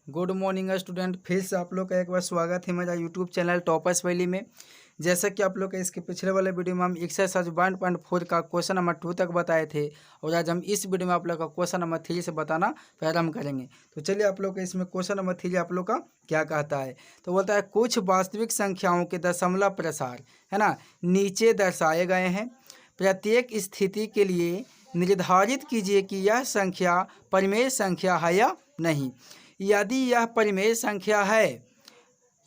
Good morning student. फिर से आप लोग का एक बार स्वागत है मेरा यूट्यूब चैनल टॉपर्स वैली में। जैसा कि आप लोग का इसके पिछले वाले वीडियो में हम एक्सरसाइज 1.4 का क्वेश्चन नंबर 2 तक बताए थे और आज हम इस वीडियो में आप लोग का क्वेश्चन नंबर 3 से बताना प्रारंभ करेंगे। तो चलिए आप लोग का इसमें क्वेश्चन नंबर 3 आप लोग का क्या कहता है। तो बोलता है कुछ वास्तविक संख्याओं के दशमलव प्रसार है ना नीचे दर्शाए गए हैं। प्रत्येक स्थिति के लिए निर्धारित कीजिए कि यह संख्या परिमेय संख्या है या नहीं। यदि यह परिमेय संख्या है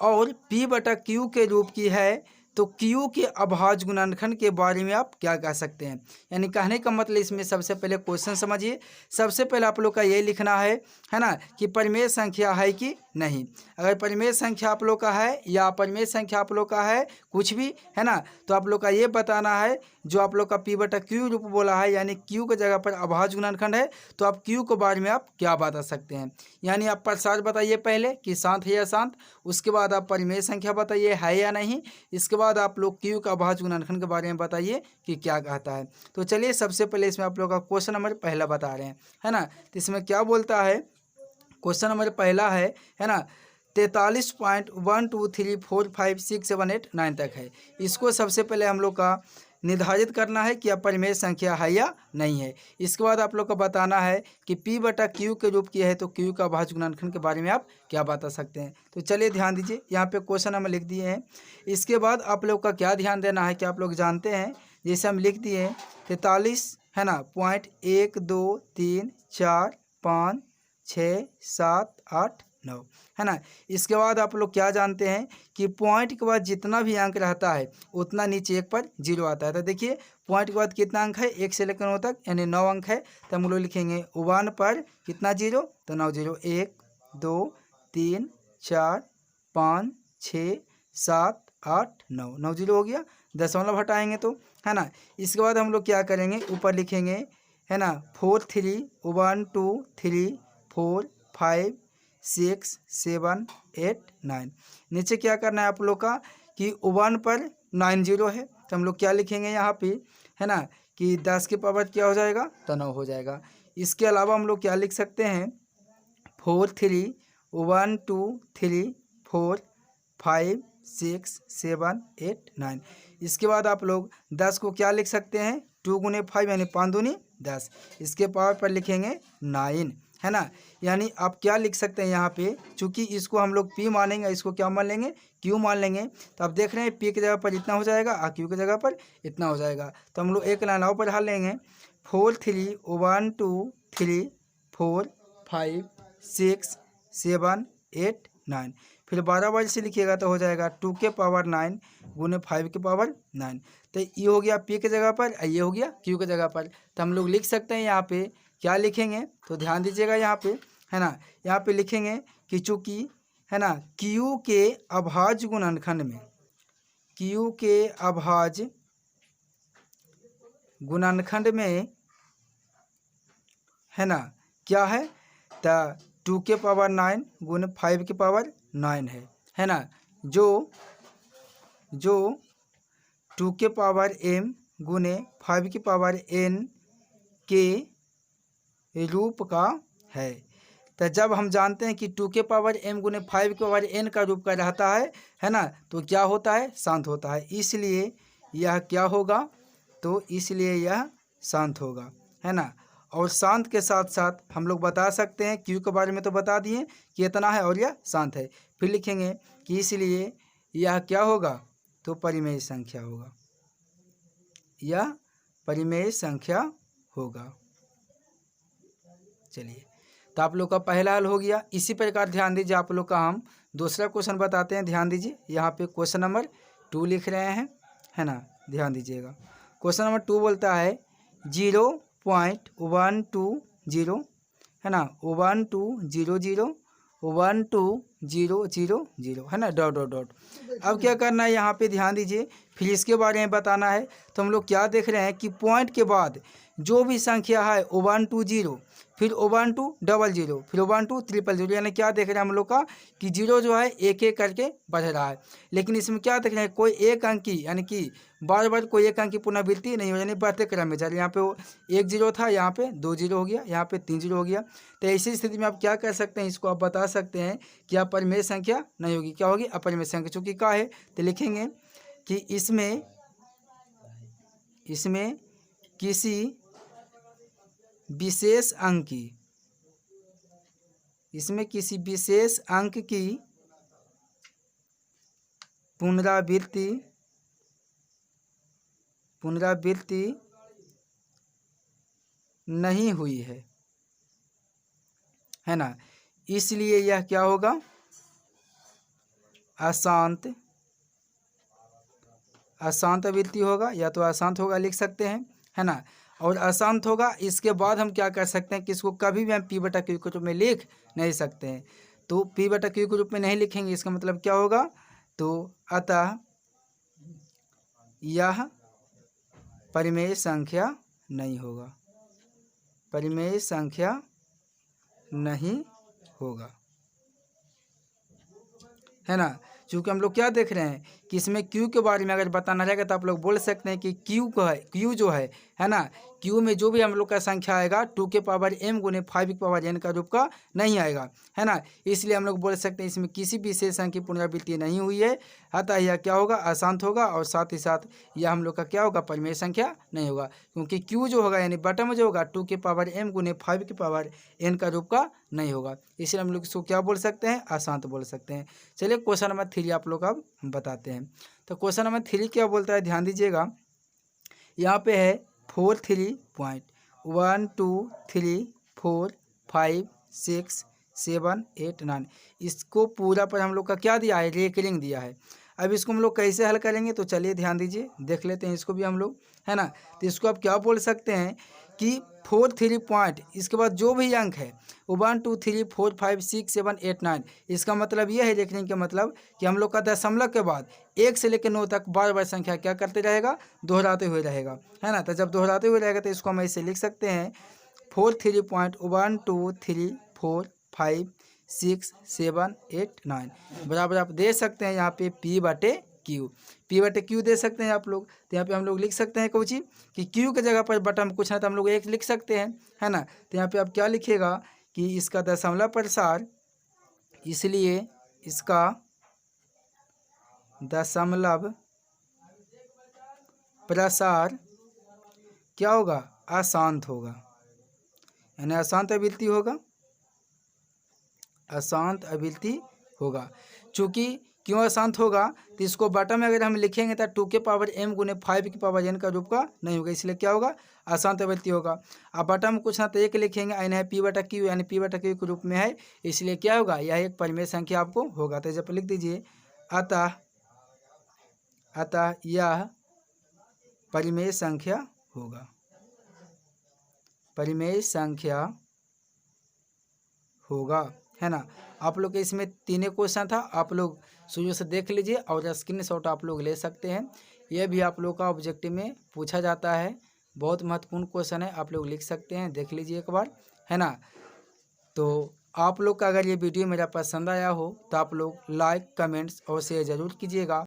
और P बटा Q के रूप की है तो Q के अभाज्य गुणनखंड के बारे में आप क्या कह सकते हैं। यानी कहने का मतलब इसमें सबसे पहले क्वेश्चन समझिए। सबसे पहले आप लोग का ये लिखना है ना कि परिमेय संख्या है कि नहीं। अगर परिमेय संख्या आप लोग का है या अपरिमेय संख्या आप लोग का है कुछ भी है ना, तो आप लोग का ये बताना है जो आप लोग का P बटा Q रूप बोला है यानी Q के जगह पर अभाज्य गुणनखंड है तो आप Q के बारे में आप क्या बता सकते हैं। यानी आप प्रसार बताइए पहले कि शांत है या शांत, उसके बाद आप परिमेय संख्या बताइए है या नहीं, इसके बाद आप लोग Q का अभाज्य गुणनखंड के बारे में बताइए कि क्या कहता है। तो चलिए सबसे पहले इसमें आप लोग का क्वेश्चन नंबर पहला बता रहे हैं है ना। तो इसमें क्या बोलता है, क्वेश्चन नंबर पहला है ना 43.123456789 तक है। इसको सबसे पहले हम लोग का निर्धारित करना है कि अपरिमेय संख्या है या नहीं है। इसके बाद आप लोग को बताना है कि P बटा Q के रूप की है तो Q का अभाज्य गुणनखंड के बारे में आप क्या बता सकते हैं। तो चलिए ध्यान दीजिए, यहाँ पे क्वेश्चन हम लिख दिए हैं। इसके बाद आप लोग का क्या ध्यान देना है कि आप लोग जानते हैं जैसे हम लिख दिए 43 है ना .123456789 है ना। इसके बाद आप लोग क्या जानते हैं कि पॉइंट के बाद जितना भी अंक रहता है उतना नीचे एक पर जीरो आता है। तो देखिए पॉइंट के बाद कितना अंक है, 1 से लेकर 9 तक यानी 9 अंक है। तो हम लोग लिखेंगे 1 पर कितना जीरो, तो 9 जीरो, 1 2 3 4 5 6 7 8 9 9 जीरो हो गया। दशमलव हटाएंगे तो है ना। इसके बाद हम लोग क्या करेंगे, ऊपर लिखेंगे है ना 4 3 1 2 3 4 5 6 7 8 9। नीचे क्या करना है आप लोग का कि 1 पर 9 जीरो है तो हम लोग क्या लिखेंगे यहाँ पे है ना कि 10 की पावर क्या हो जाएगा, तो 9 हो जाएगा। इसके अलावा हम लोग क्या लिख सकते हैं 4 3 1 2 3 4 5 6 7 8 9। इसके बाद आप लोग 10 को क्या लिख सकते हैं 2 गुने 5 यानी 5 दूनी 10। इसके पावर पर लिखेंगे 9 है ना। यानी आप क्या लिख सकते हैं यहाँ पे, चूंकि इसको हम लोग P मानेंगे इसको क्या मान लेंगे Q मान लेंगे। तो आप देख रहे हैं P की जगह पर इतना हो जाएगा और Q की जगह पर इतना हो जाएगा। तो हम लोग एक लाइन और बढ़ा लेंगे 4 3 1 2 3 4 5 6 7 8 9। फिर 12 बार से लिखिएगा तो हो जाएगा 2 के पावर 9 गुने 5 के पावर 9। तो ये हो गया P के जगह पर, ये हो गया Q के जगह पर। तो हम लोग लिख सकते हैं यहाँ पे क्या लिखेंगे, तो ध्यान दीजिएगा यहाँ पे है ना। यहाँ पे लिखेंगे कि चूँकि है ना Q के अभाज्य गुणनखंड में, Q के अभाज्य गुणनखंड में है ना क्या है, तो 2 के पावर 9 गुने 5 के पावर 9 है ना। जो 2 के पावर m गुने 5 की पावर n के रूप का है। तो जब हम जानते हैं कि 2 के पावर m गुने 5 के पावर n का रूप का रहता है ना, तो क्या होता है शांत होता है। इसलिए यह क्या होगा, तो इसलिए यह शांत होगा है ना। और शांत के साथ साथ हम लोग बता सकते हैं Q के बारे में तो बता दिए कि इतना है और यह शांत है। फिर लिखेंगे कि इसलिए यह क्या होगा, तो परिमेय संख्या होगा, यह परिमेय संख्या होगा। चलिए तो आप लोग का पहला हल हो गया। इसी प्रकार ध्यान दीजिए आप लोग का हम दूसरा क्वेश्चन बताते हैं। ध्यान दीजिए यहाँ पे क्वेश्चन नंबर 2 लिख रहे हैं है ना, ध्यान दीजिएगा। क्वेश्चन नंबर 2 बोलता है 0.120 है ना 1200 1200 है ना डॉट डॉट डॉट। अब क्या करना है यहाँ पे ध्यान दीजिए, फिर इसके बारे में बताना है। तो हम लोग क्या देख रहे हैं कि पॉइंट के बाद जो भी संख्या है 120, फिर 01200, फिर 01200, यानी क्या देख रहे हैं हम लोग का कि जीरो जो है एक एक करके बढ़ रहा है। लेकिन इसमें क्या देख रहे हैं, कोई एक अंक की यानी कि बार बार कोई एक अंक की पुनरावृत्ति नहीं हो, यानी बढ़ते क्रम में जा रही है। यहाँ पे वो 1 जीरो था, यहाँ पे 2 जीरो हो गया, यहाँ पे 3 जीरो हो गया। तो ऐसी स्थिति में आप क्या कर सकते हैं, इसको आप बता सकते हैं कि अपरिमेय संख्या नहीं होगी। क्या होगी, अपरिमेय संख्या। चूँकि क्या है तो लिखेंगे कि इसमें किसी विशेष अंक की, इसमें किसी विशेष अंक की पुनरावृत्ति नहीं हुई है ना। इसलिए यह क्या होगा, अशांत वृत्ति होगा, या तो अशांत होगा लिख सकते हैं, है ना। और अशांत होगा, इसके बाद हम क्या कर सकते हैं कि इसको कभी भी हम पी बटा क्यू के रूप में लिख नहीं सकते हैं। तो पी बटा क्यू के रूप में नहीं लिखेंगे, इसका मतलब क्या होगा, तो अतः यह परिमेय संख्या नहीं होगा, परिमेय संख्या नहीं होगा, है ना। क्योंकि हम लोग क्या देख रहे हैं कि इसमें क्यू के बारे में अगर बताना रहेगा तो आप लोग बोल सकते हैं कि क्यू जो है ना, क्यू में जो भी हम लोग का संख्या आएगा 2 के पावर m गुने 5 की पावर n का रूप का नहीं आएगा, है ना। इसलिए हम लोग बोल सकते हैं इसमें किसी विशेष अंक की पुनरावृत्ति नहीं हुई है, अतः यह क्या होगा, अशांत होगा। और साथ ही साथ यह हम लोग का क्या होगा, परिमेय संख्या नहीं होगा। क्योंकि क्यू जो होगा यानी बटन जो होगा 2 के पावर m गुने 5 की पावर n का रूप का नहीं होगा, इसलिए हम लोग इसको क्या बोल सकते हैं, अशांत बोल सकते हैं। चलिए क्वेश्चन नंबर 3 आप लोग अब बताते हैं। तो क्वेश्चन नंबर 3 क्या बोलता है, ध्यान दीजिएगा। यहाँ पे है 4 3 पॉइंट 1 2 3 4 5 6 7 8 9, इसको पूरा पर हम लोग का क्या दिया है, रेकरिंग दिया है। अब इसको हम लोग कैसे हल करेंगे, तो चलिए ध्यान दीजिए, देख लेते हैं इसको भी हम लोग, है ना। तो इसको आप क्या बोल सकते हैं कि 4 3 पॉइंट, इसके बाद जो भी अंक है वो 1 2 3 4 5 6 7 8 9, इसका मतलब यह है, रेकरिंग का मतलब कि हम लोग का दशमलव के बाद 1 से लेकर 9 तक बार बार संख्या क्या करते रहेगा, दोहराते हुए रहेगा, है ना। तो जब दोहराते हुए रहेगा तो इसको हम ऐसे लिख सकते हैं 4 3 पॉइंट 1 2 3 4 5 6 7 8 9, बराबर आप दे सकते हैं यहाँ पे पी बटे क्यू दे सकते हैं आप लोग। तो यहाँ पे हम लोग लिख सकते हैं कुछ कि क्यू के जगह पर बटन कुछ ना तो हम लोग 1 लिख सकते हैं, है ना। तो यहाँ पे आप क्या लिखिएगा कि इसका दशमलव प्रसार, इसलिए इसका दशमलव प्रसार क्या होगा, अशांत होगा, यानी अशांत आवृत्ति होगा, अशांत आवृत्ति होगा। चूँकि क्यों अशांत होगा, तो इसको बटन में अगर हम लिखेंगे तो 2 के पावर m गुने 5 की पावर n का रूप का नहीं होगा, इसलिए क्या होगा, अशांत आवृत्ति होगा। अब बटन में कुछ ना तो 1 लिखेंगे, यानी है पी बटा क्यू, यानी पी बटा क्यू के रूप में है, इसलिए क्या होगा, यह एक परिमेय संख्या आपको होगा। तो जब लिख दीजिए अतः यह परिमेय संख्या होगा, परिमेय संख्या होगा, है ना। आप लोग के इसमें 3 क्वेश्चन था, आप लोग शुरू से देख लीजिए और स्क्रीनशॉट आप लोग ले सकते हैं। यह भी आप लोग का ऑब्जेक्टिव में पूछा जाता है, बहुत महत्वपूर्ण क्वेश्चन है, आप लोग लिख सकते हैं, देख लीजिए एक बार, है ना। तो आप लोग का अगर ये वीडियो मेरा पसंद आया हो तो आप लोग लाइक, कमेंट्स और शेयर ज़रूर कीजिएगा।